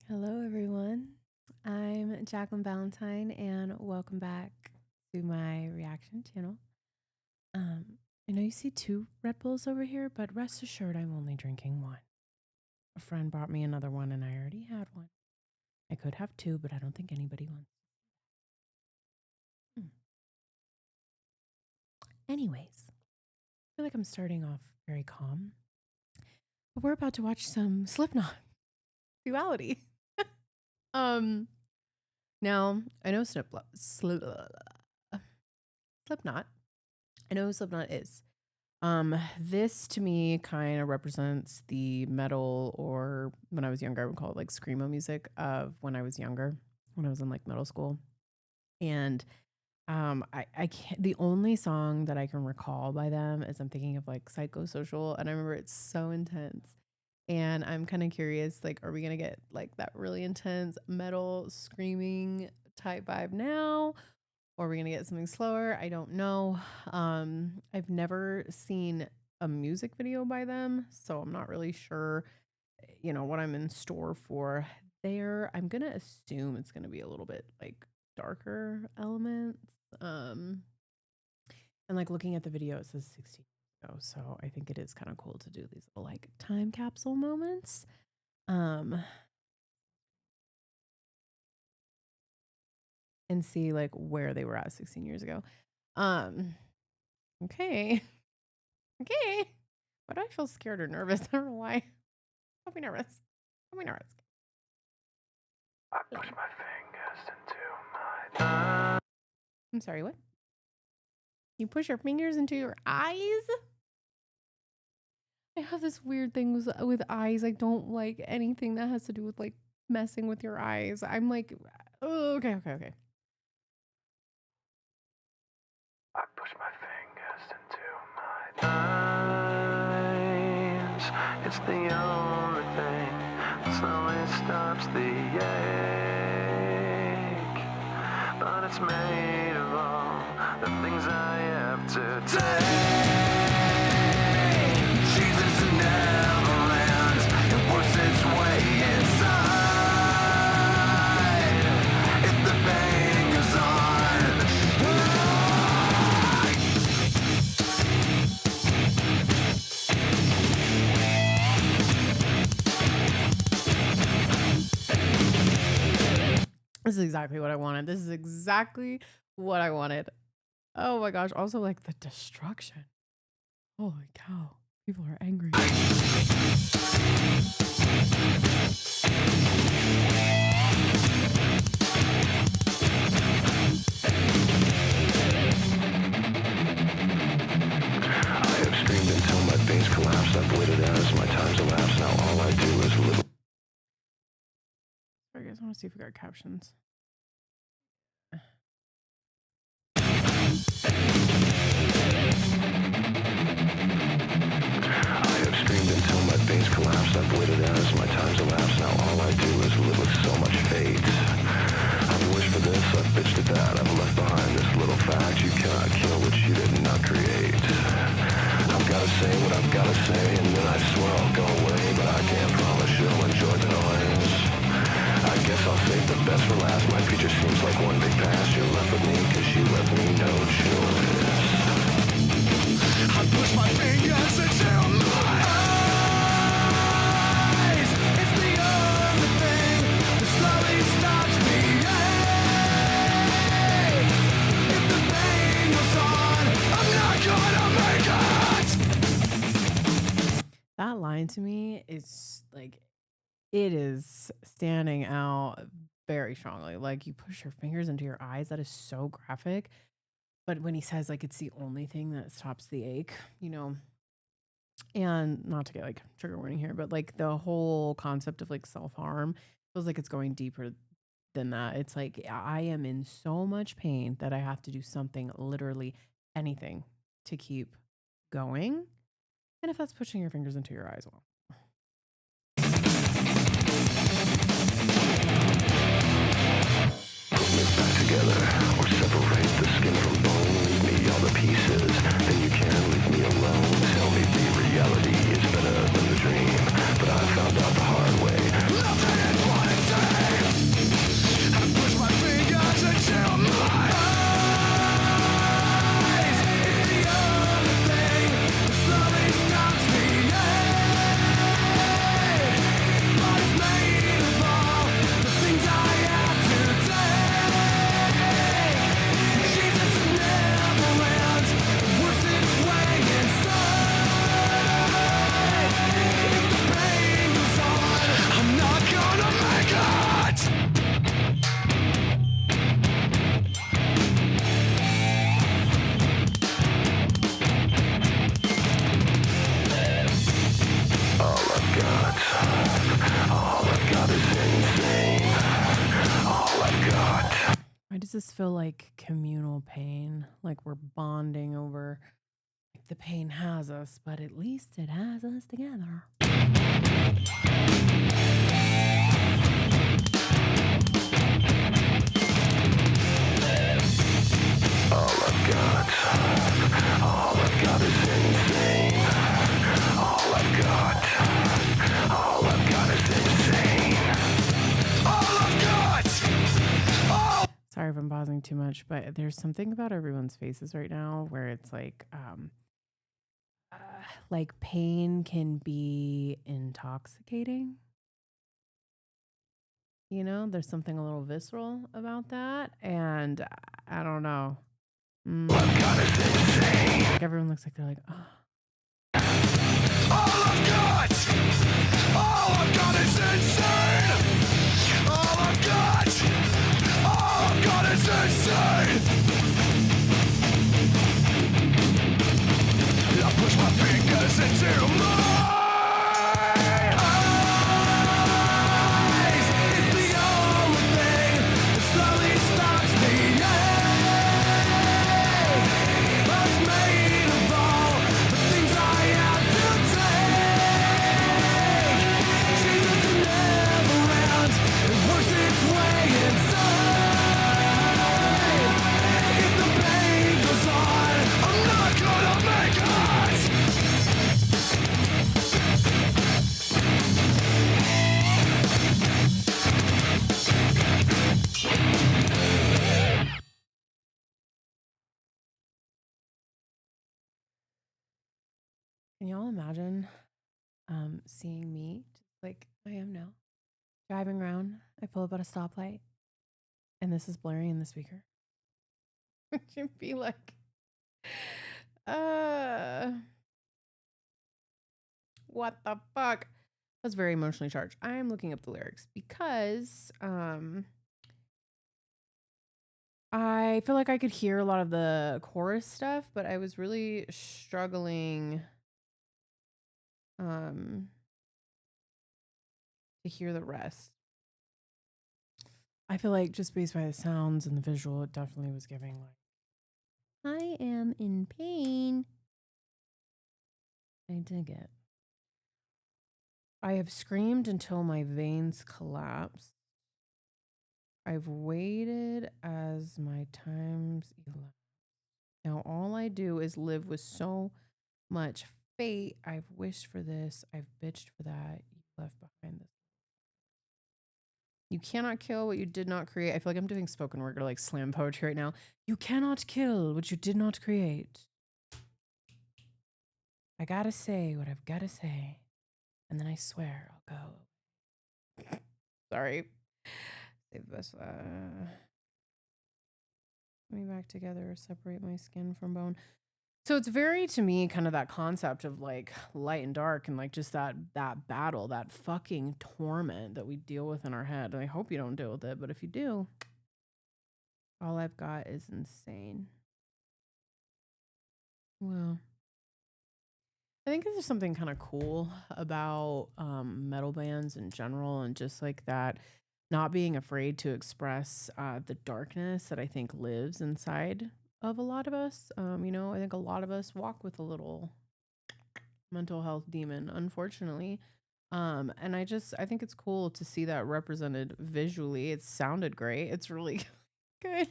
Hello, everyone. I'm Jacqueline Valentine, and welcome back to my reaction channel. Um, I know you see two Red Bulls over here, but rest assured, I'm only drinking one. A friend brought me another one, and I already had one. I could have two, but I don't think anybody wants. Hmm. Anyways, I feel like I'm starting off very calm, but we're about to watch some Slipknot Duality. um, Now I know Slipknot. I know who Slipknot is. This to me kind of represents the metal, or when I was younger, I would call it like screamo music of when I was younger, when I was in like middle school. And I can't, the only song that I can recall by them is I'm thinking of like Psychosocial, and I remember it's so intense. And I'm kind of curious, like, are we gonna get like that really intense metal screaming type vibe now? Or are we gonna get something slower? I don't know. I've never seen a music video by them, so I'm not really sure, what I'm in store for there. I'm gonna assume it's gonna be a little bit like darker elements. And like looking at the video, it says 16 years ago, so I think it is kind of cool to do these little like time capsule moments. Um, and see like where they were at 16 years ago. Um, okay. Okay. Why do I feel scared or nervous? I don't know why. Don't be nervous. Don't be nervous. I push my fingers into my I'm sorry, what? You push your fingers into your eyes? I have this weird thing with eyes. I don't like anything that has to do with like messing with your eyes. I'm like, oh, okay. I push my fingers into my eyes. It's the only thing that slowly stops the ache. But it's made of all the things I have to take. Jesus never ends. It works its way inside. If the pain goes on, This is exactly what I wanted. This is exactly what I wanted. Oh my gosh. Also, like the destruction. Holy cow. People are angry. I have screamed until my veins collapsed. I've waited as my time's elapsed. Now all I do is live. Sorry, guys. I want to see if we got captions. I have screamed until my veins collapsed. I've waited as my time's elapsed. Now all I do is live with so much fate. I've wished for this, I've bitched at that. I've left behind this little fact. You cannot kill what you did not create. I've gotta say what I've gotta say, and then I swear I'll go away. But I can't promise you'll enjoy the noise. I guess I'll save the best for last. My future seems like one big past. You're left with me cause you left me no choice. I push my fingers into my eyes. It's the only thing that slowly stops me. If the pain goes on, I'm not gonna make it. That line to me is like, it is standing out very strongly. Like, you push your fingers into your eyes. That is so graphic. But when he says like it's the only thing that stops the ache, and not to get like trigger warning here, but like the whole concept of like self-harm feels like it's going deeper than that. It's like I am in so much pain that I have to do something, literally anything, to keep going. And if that's pushing your fingers into your eyes, well, back together, or separate the skin from bone. Leave me all the pieces, then you can leave me alone. Tell me the reality is better than the dream, but I found out the hard way. Nothing is what it seems. does this feel like communal pain? Like we're bonding over like the pain has us, but at least it has us together. All I've got is insane. All I've got is insane. All I've got. Sorry if I'm pausing too much, but there's something about everyone's faces right now where it's uh, like pain can be intoxicating. You know, there's something a little visceral about that, and I don't know. All I've got is insane. Like everyone looks like they're like, oh. All I've got is insane. All I've got is insane. I push my fingers into my eyes. It's the only thing that slowly stops the ache. Was made of all the things I have to take. Jesus is never ends. It works its way inside. If the pain goes on, I'm not gonna make it. Can y'all imagine seeing me like I am now, driving around? I pull up at a stoplight, and this is blaring in the speaker. Would you be like, uh, what the fuck? That's very emotionally charged. I am looking up the lyrics because I feel like I could hear a lot of the chorus stuff, but I was really struggling to hear the rest. I feel like just based by the sounds and the visual, it definitely was giving like, I am in pain. I dig it. I have screamed until my veins collapse. I've waited as my times elapse. Now all I do is live with so much fate. I've wished for this. I've bitched for that. You left behind this. You cannot kill what you did not create. I feel like I'm doing spoken word or like slam poetry right now. You cannot kill what you did not create. I gotta say what I've gotta say. And then I swear I'll go. Sorry. Save the best. Put me back together, separate my skin from bone. So it's very to me kind of that concept of like light and dark and like just that battle, that fucking torment that we deal with in our head. And I hope you don't deal with it, but if you do, all I've got is insane. Well, I think there's something kind of cool about metal bands in general and just like that not being afraid to express the darkness that I think lives inside of a lot of us. You know, I think a lot of us walk with a little mental health demon, unfortunately. And I think it's cool to see that represented visually. It sounded great. It's really good.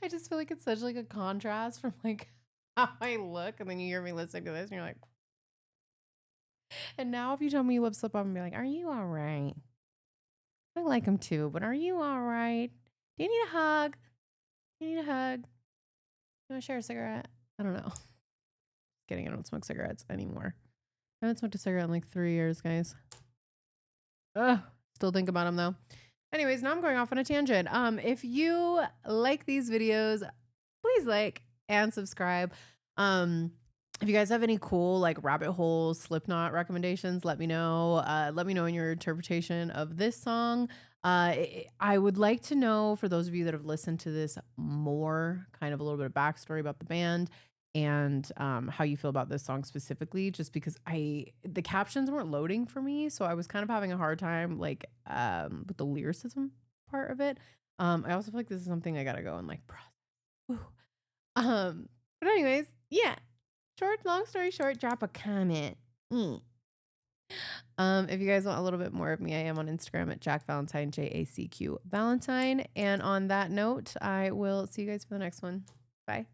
I just feel like it's such like a contrast from like how I look, and then you hear me listening to this, and you're like, and now if you tell me you love slip up and be like, are you all right? I like him too, but are you all right? Do you need a hug? Do you need a hug? You want to share a cigarette? I don't know. Kidding, I don't smoke cigarettes anymore. I haven't smoked a cigarette in like 3 years, guys. Ugh, still think about them though. Anyways, now I'm going off on a tangent. If you like these videos, please like and subscribe. If you guys have any cool like rabbit hole Slipknot recommendations, let me know. Let me know in your interpretation of this song. I would like to know, for those of you that have listened to this more, kind of a little bit of backstory about the band and how you feel about this song specifically, just because the captions weren't loading for me, so I was kind of having a hard time like with the lyricism part of it. I also feel like this is something I gotta go and like process. Ooh. But anyways, yeah. Long story short, drop a comment. Mm. If you guys want a little bit more of me, I am on Instagram at Jack Valentine, JACQ Valentine. And on that note, I will see you guys for the next one. Bye.